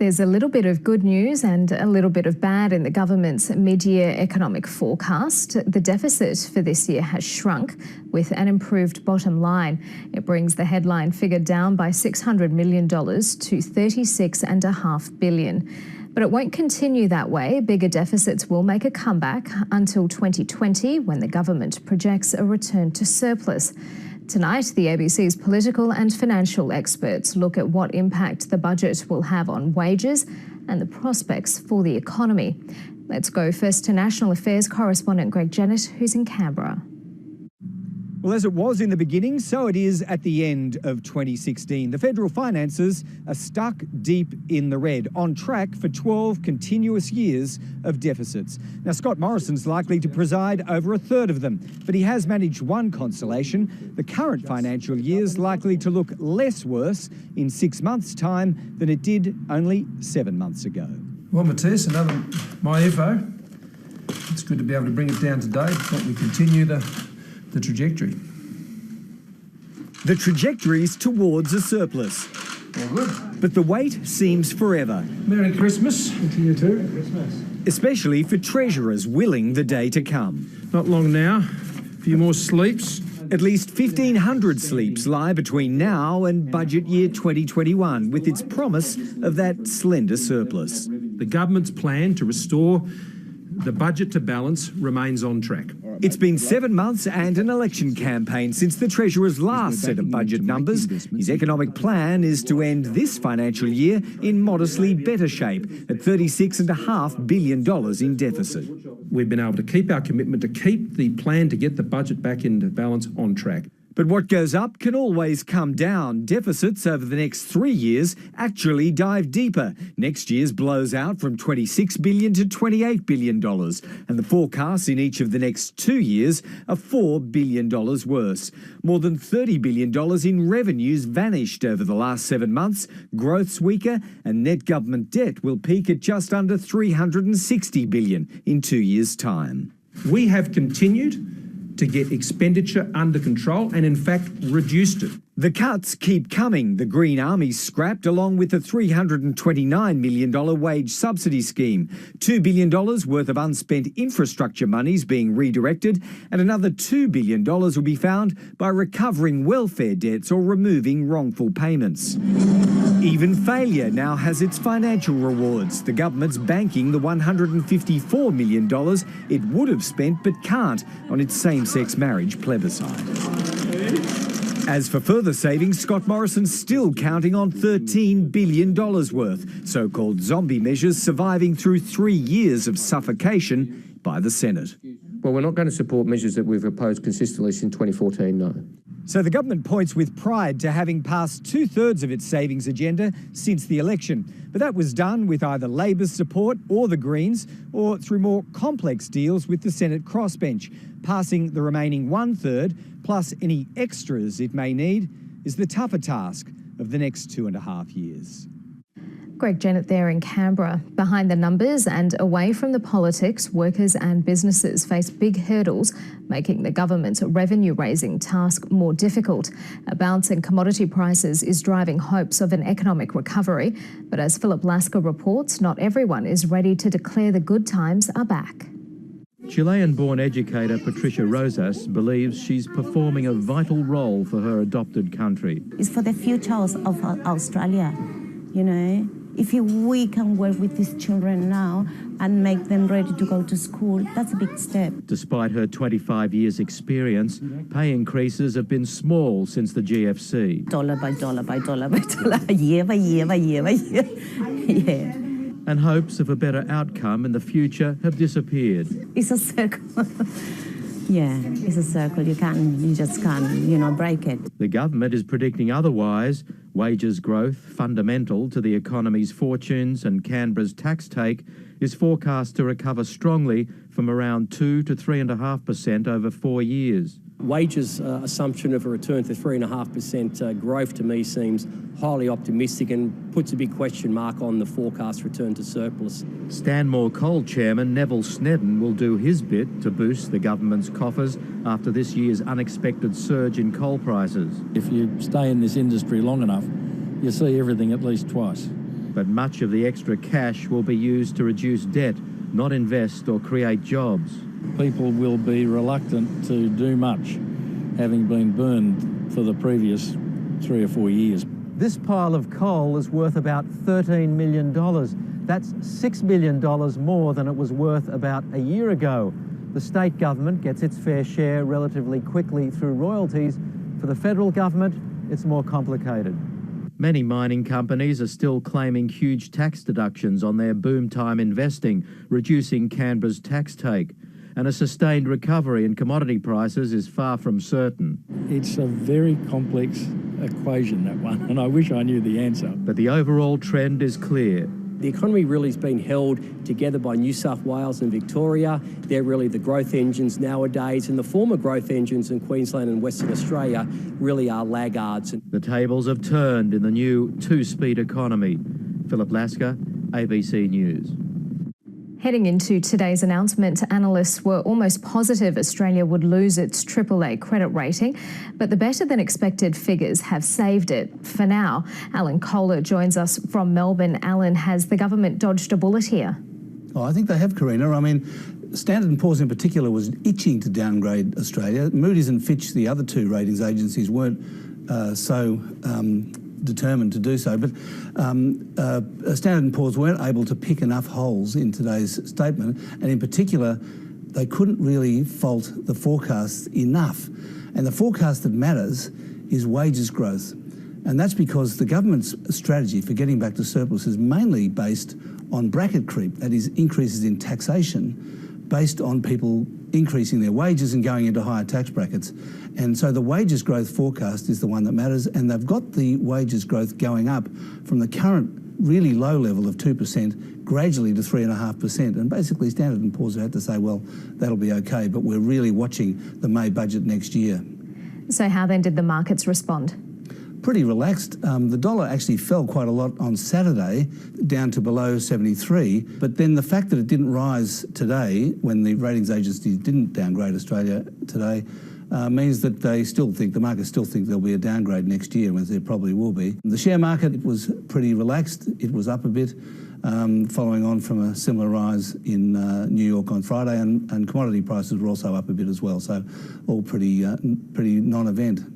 There's a little bit of good news and a little bit of bad in the government's mid-year economic forecast. The deficit for this year has shrunk with an improved bottom line. It brings the headline figure down by $600 million to $36.5 billion. But it won't continue that way. Bigger deficits will make a comeback until 2020, when the government projects a return to surplus. Tonight, the ABC's political and financial experts look at what impact the budget will have on wages and the prospects for the economy. Let's go first to National Affairs correspondent Greg Jennett, who's in Canberra. Well, as it was in the beginning, so it is at the end of 2016. The federal finances are stuck deep in the red, on track for 12 continuous years of deficits. Now, Scott Morrison's likely to preside over a third of them, but he has managed one consolation. The current financial year is likely to look less worse in 6 months' time than it did only 7 months ago. Well, Matthias, another MYEFO. It's good to be able to bring it down today, but we continue the trajectory. The trajectory is towards a surplus. Well, good. But the wait seems forever. Merry Christmas. To you too. Merry Christmas. Especially for treasurers willing the day to come. Not long now. A few more sleeps. At least 1,500 sleeps lie between now and budget year 2021, with its promise of that slender surplus. The government's plan to restore the budget to balance remains on track. It's been 7 months and an election campaign since the Treasurer's last set of budget numbers. His economic plan is to end this financial year in modestly better shape, at $36.5 billion in deficit. We've been able to keep our commitment to keep the plan to get the budget back into balance on track. But what goes up can always come down. Deficits over the next 3 years actually dive deeper. Next year's blows out from $26 billion to $28 billion. And the forecasts in each of the next 2 years are $4 billion worse. More than $30 billion in revenues vanished over the last 7 months. Growth's weaker, and net government debt will peak at just under $360 billion in 2 years' time. We have continued to get expenditure under control and, in fact, reduced it. The cuts keep coming. The Green Army's scrapped, along with the $329 million wage subsidy scheme. $2 billion worth of unspent infrastructure monies being redirected, and another $2 billion will be found by recovering welfare debts or removing wrongful payments. Even failure now has its financial rewards. The government's banking the $154 million it would have spent but can't on its same-sex marriage plebiscite. As for further savings, Scott Morrison's still counting on $13 billion worth, so-called zombie measures surviving through 3 years of suffocation by the Senate. Well, we're not going to support measures that we've opposed consistently since 2014, no. So the government points with pride to having passed 2/3 of its savings agenda since the election. But that was done with either Labor's support or the Greens, or through more complex deals with the Senate crossbench. Passing the remaining 1/3, plus any extras it may need, is the tougher task of the next 2.5 years. Greg Jennett there in Canberra. Behind the numbers and away from the politics, workers and businesses face big hurdles, making the government's revenue-raising task more difficult. A bounce in commodity prices is driving hopes of an economic recovery. But as Philip Lasker reports, not everyone is ready to declare the good times are back. Chilean-born educator Patricia Rosas believes she's performing a vital role for her adopted country. It's for the future of Australia, you know. If we can work with these children now and make them ready to go to school, that's a big step. Despite her 25 years' experience, pay increases have been small since the GFC. Dollar by dollar by dollar by dollar, year by year by year by year. Yeah. And hopes of a better outcome in the future have disappeared. It's a circle. Yeah, it's a circle. You just can't, break it. The government is predicting otherwise. Wages growth, fundamental to the economy's fortunes and Canberra's tax take, is forecast to recover strongly from around 2 to 3.5% over 4 years. Wages assumption of a return to 3.5% growth to me seems highly optimistic and puts a big question mark on the forecast return to surplus. Stanmore Coal Chairman Neville Snedden will do his bit to boost the government's coffers after this year's unexpected surge in coal prices. If you stay in this industry long enough, you see everything at least twice. But much of the extra cash will be used to reduce debt, not invest or create jobs. People will be reluctant to do much, having been burned for the previous 3 or 4 years. This pile of coal is worth about $13 million. That's $6 million more than it was worth about a year ago. The state government gets its fair share relatively quickly through royalties. For the federal government, it's more complicated. Many mining companies are still claiming huge tax deductions on their boom time investing, reducing Canberra's tax take. And a sustained recovery in commodity prices is far from certain. It's a very complex equation, that one, and I wish I knew the answer. But the overall trend is clear. The economy really has been held together by New South Wales and Victoria. They're really the growth engines nowadays, and the former growth engines in Queensland and Western Australia really are laggards. The tables have turned in the new two-speed economy. Philip Lasker, ABC News. Heading into today's announcement, analysts were almost positive Australia would lose its AAA credit rating, but the better-than-expected figures have saved it for now. Alan Kohler joins us from Melbourne. Alan, has the government dodged a bullet here? Oh, I think they have, Karina. I mean, Standard & Poor's in particular was itching to downgrade Australia. Moody's and Fitch, the other two ratings agencies, weren't so determined to do so, but Standard & Poor's weren't able to pick enough holes in today's statement, and in particular they couldn't really fault the forecast enough. And the forecast that matters is wages growth, and that's because the government's strategy for getting back to surplus is mainly based on bracket creep, that is increases in taxation based on people increasing their wages and going into higher tax brackets. And so the wages growth forecast is the one that matters, and they've got the wages growth going up from the current really low level of 2% gradually to 3.5%. And basically Standard & Poor's had to say, well, that'll be okay, but we're really watching the May budget next year. So how then did the markets respond? Pretty relaxed. The dollar actually fell quite a lot on Saturday, down to below 73. But then the fact that it didn't rise today, when the ratings agency didn't downgrade Australia today, means that they still think, the markets still think there'll be a downgrade next year, as there probably will be. The share market was pretty relaxed. It was up a bit, following on from a similar rise in New York on Friday, and commodity prices were also up a bit as well. So all pretty non-event.